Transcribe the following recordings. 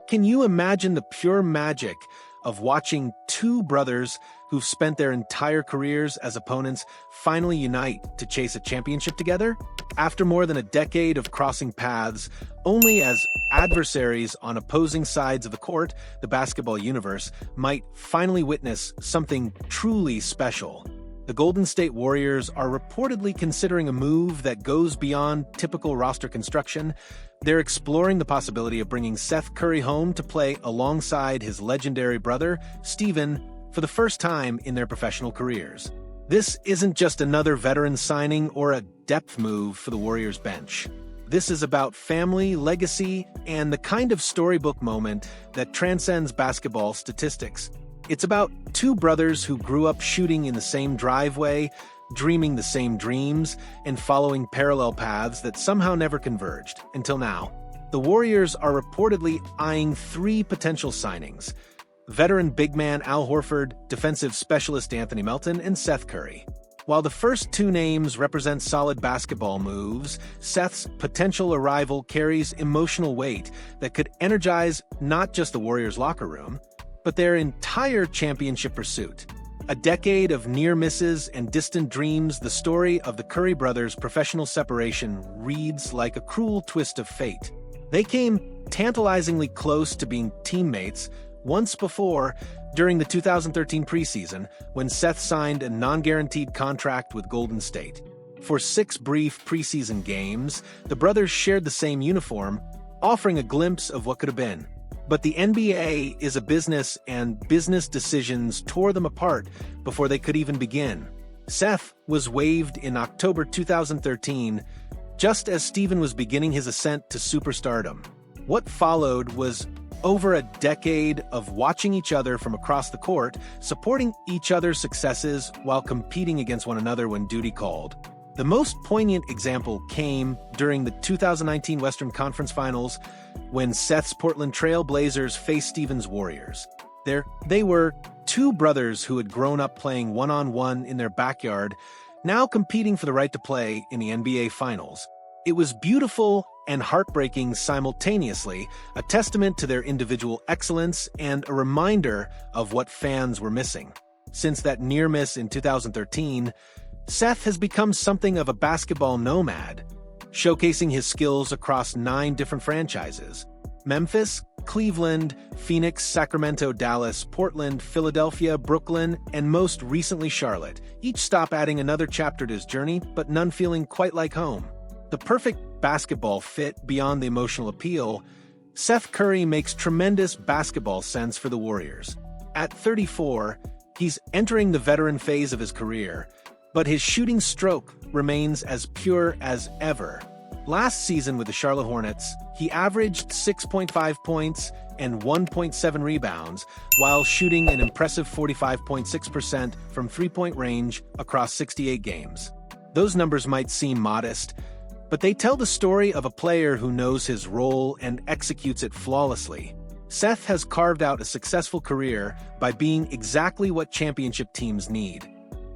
Can you imagine the pure magic of watching two brothers who've spent their entire careers as opponents finally unite to chase a championship together? After more than a decade of crossing paths, only as adversaries on opposing sides of the court, the basketball universe might finally witness something truly special. The Golden State Warriors are reportedly considering a move that goes beyond typical roster construction. They're exploring the possibility of bringing Seth Curry home to play alongside his legendary brother, Stephen, for the first time in their professional careers. This isn't just another veteran signing or a depth move for the Warriors bench. This is about family, legacy, and the kind of storybook moment that transcends basketball statistics. It's about two brothers who grew up shooting in the same driveway, dreaming the same dreams, and following parallel paths that somehow never converged, until now. The Warriors are reportedly eyeing three potential signings: veteran big man Al Horford, defensive specialist Anthony Melton, and Seth Curry. While the first two names represent solid basketball moves, Seth's potential arrival carries emotional weight that could energize not just the Warriors' locker room, but their entire championship pursuit. A decade of near misses and distant dreams, the story of the Curry brothers' professional separation reads like a cruel twist of fate. They came tantalizingly close to being teammates once before, during the 2013 preseason, when Seth signed a non-guaranteed contract with Golden State. For 6 brief preseason games, the brothers shared the same uniform, offering a glimpse of what could have been. But the NBA is a business, and business decisions tore them apart before they could even begin. Seth was waived in October 2013, just as Stephen was beginning his ascent to superstardom. What followed was over a decade of watching each other from across the court, supporting each other's successes while competing against one another when duty called. The most poignant example came during the 2019 Western Conference Finals, when Seth's Portland Trail Blazers faced Stephen's Warriors. They were two brothers who had grown up playing one-on-one in their backyard, now competing for the right to play in the NBA Finals. It was beautiful and heartbreaking simultaneously, a testament to their individual excellence and a reminder of what fans were missing. Since that near miss in 2013, Seth has become something of a basketball nomad, showcasing his skills across 9 different franchises: Memphis, Cleveland, Phoenix, Sacramento, Dallas, Portland, Philadelphia, Brooklyn, and most recently Charlotte, each stop adding another chapter to his journey, but none feeling quite like home. The perfect basketball fit beyond the emotional appeal, Seth Curry makes tremendous basketball sense for the Warriors. At 34, he's entering the veteran phase of his career, but his shooting stroke remains as pure as ever. Last season with the Charlotte Hornets, he averaged 6.5 points and 1.7 rebounds, while shooting an impressive 45.6% from three-point range across 68 games. Those numbers might seem modest, but they tell the story of a player who knows his role and executes it flawlessly. Seth has carved out a successful career by being exactly what championship teams need: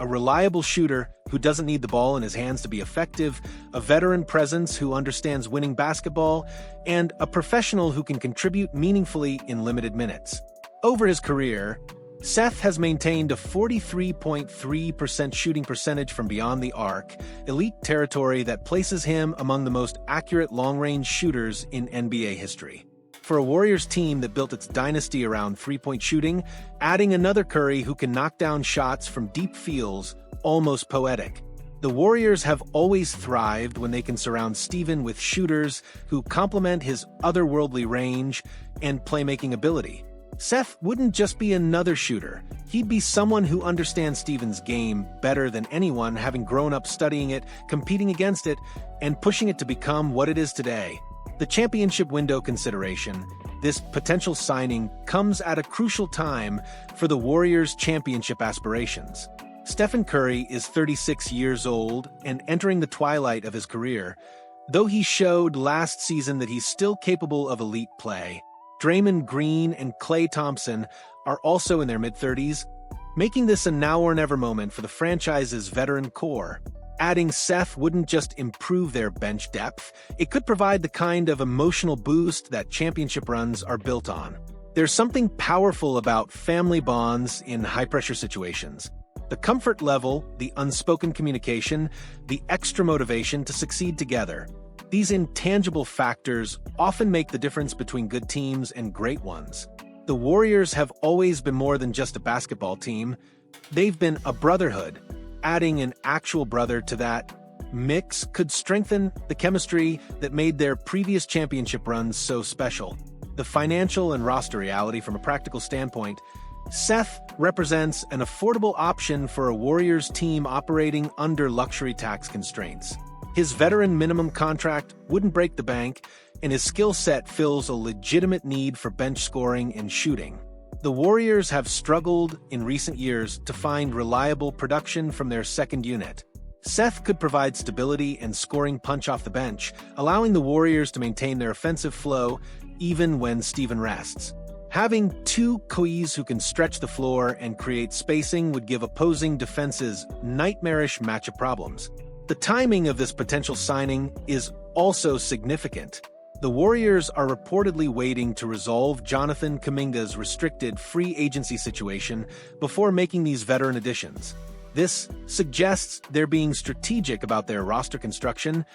a reliable shooter who doesn't need the ball in his hands to be effective, a veteran presence who understands winning basketball, and a professional who can contribute meaningfully in limited minutes. Over his career, Seth has maintained a 43.3% shooting percentage from beyond the arc, elite territory that places him among the most accurate long-range shooters in NBA history. For a Warriors team that built its dynasty around three-point shooting, adding another Curry who can knock down shots from deep feels almost poetic. The Warriors have always thrived when they can surround Stephen with shooters who complement his otherworldly range and playmaking ability. Seth wouldn't just be another shooter. He'd be someone who understands Stephen's game better than anyone, having grown up studying it, competing against it, and pushing it to become what it is today. The championship window consideration, this potential signing, comes at a crucial time for the Warriors' championship aspirations. Stephen Curry is 36 years old and entering the twilight of his career. Though he showed last season that he's still capable of elite play, Draymond Green and Klay Thompson are also in their mid-30s, making this a now-or-never moment for the franchise's veteran core. Adding Seth wouldn't just improve their bench depth, it could provide the kind of emotional boost that championship runs are built on. There's something powerful about family bonds in high-pressure situations. The comfort level, the unspoken communication, the extra motivation to succeed together. These intangible factors often make the difference between good teams and great ones. The Warriors have always been more than just a basketball team. They've been a brotherhood. Adding an actual brother to that mix could strengthen the chemistry that made their previous championship runs so special. The financial and roster reality from a practical standpoint, Seth represents an affordable option for a Warriors team operating under luxury tax constraints. His veteran minimum contract wouldn't break the bank, and his skill set fills a legitimate need for bench scoring and shooting. The Warriors have struggled in recent years to find reliable production from their second unit. Seth could provide stability and scoring punch off the bench, allowing the Warriors to maintain their offensive flow even when Steven rests. Having two Kois who can stretch the floor and create spacing would give opposing defenses nightmarish matchup problems. The timing of this potential signing is also significant. The Warriors are reportedly waiting to resolve Jonathan Kuminga's restricted free agency situation before making these veteran additions. This suggests they're being strategic about their roster construction,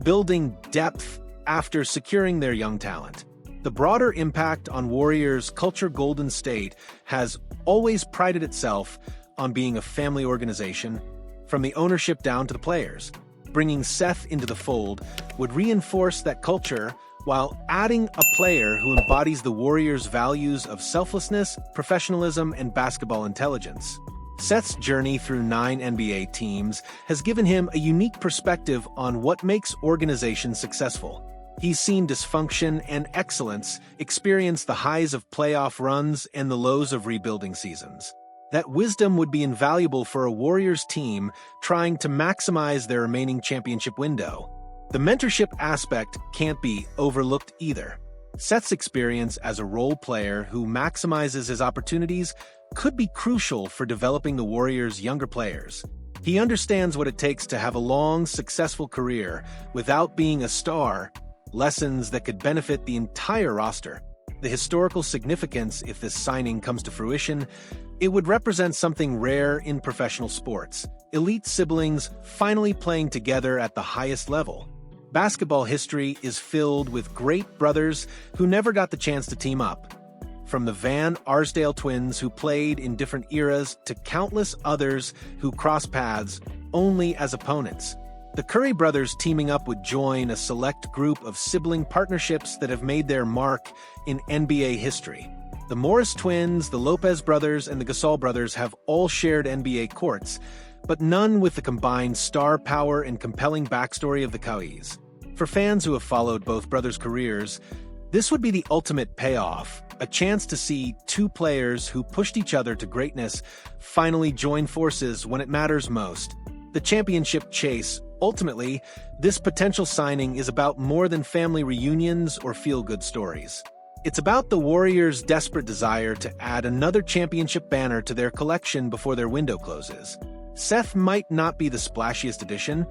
building depth after securing their young talent. The broader impact on Warriors culture. Golden State has always prided itself on being a family organization, from the ownership down to the players. Bringing Seth into the fold would reinforce that culture while adding a player who embodies the Warriors' values of selflessness, professionalism, and basketball intelligence. Seth's journey through 9 NBA teams has given him a unique perspective on what makes organizations successful. He's seen dysfunction and excellence, experienced the highs of playoff runs and the lows of rebuilding seasons. That wisdom would be invaluable for a Warriors team trying to maximize their remaining championship window. The mentorship aspect can't be overlooked either. Seth's experience as a role player who maximizes his opportunities could be crucial for developing the Warriors' younger players. He understands what it takes to have a long, successful career without being a star, lessons that could benefit the entire roster. The historical significance, if this signing comes to fruition, it would represent something rare in professional sports. Elite siblings finally playing together at the highest level. Basketball history is filled with great brothers who never got the chance to team up. From the Van Arsdale twins who played in different eras to countless others who crossed paths only as opponents. The Curry brothers teaming up would join a select group of sibling partnerships that have made their mark in NBA history. The Morris twins, the Lopez brothers, and the Gasol brothers have all shared NBA courts, but none with the combined star power and compelling backstory of the Kois. For fans who have followed both brothers' careers, this would be the ultimate payoff, a chance to see two players who pushed each other to greatness finally join forces when it matters most. The championship chase. Ultimately, this potential signing is about more than family reunions or feel-good stories. It's about the Warriors' desperate desire to add another championship banner to their collection before their window closes. Seth might not be the splashiest addition,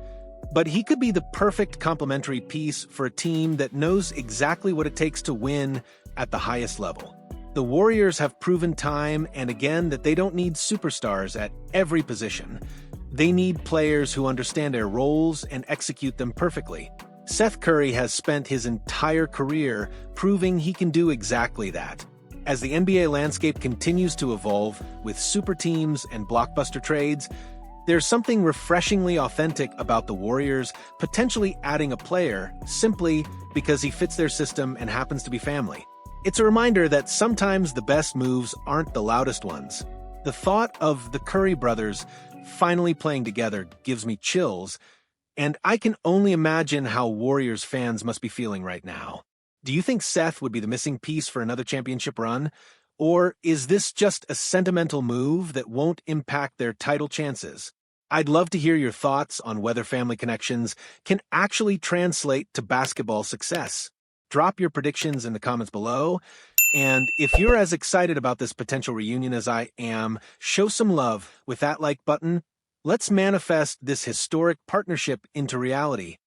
but he could be the perfect complementary piece for a team that knows exactly what it takes to win at the highest level. The Warriors have proven time and again that they don't need superstars at every position. They need players who understand their roles and execute them perfectly. Seth Curry has spent his entire career proving he can do exactly that. As the NBA landscape continues to evolve with super teams and blockbuster trades, there's something refreshingly authentic about the Warriors potentially adding a player simply because he fits their system and happens to be family. It's a reminder that sometimes the best moves aren't the loudest ones. The thought of the Curry brothers finally playing together gives me chills, and I can only imagine how Warriors fans must be feeling right now. Do you think Seth would be the missing piece for another championship run? Or is this just a sentimental move that won't impact their title chances? I'd love to hear your thoughts on whether family connections can actually translate to basketball success. Drop your predictions in the comments below. And if you're as excited about this potential reunion as I am, show some love with that like button Let's manifest this historic partnership into reality.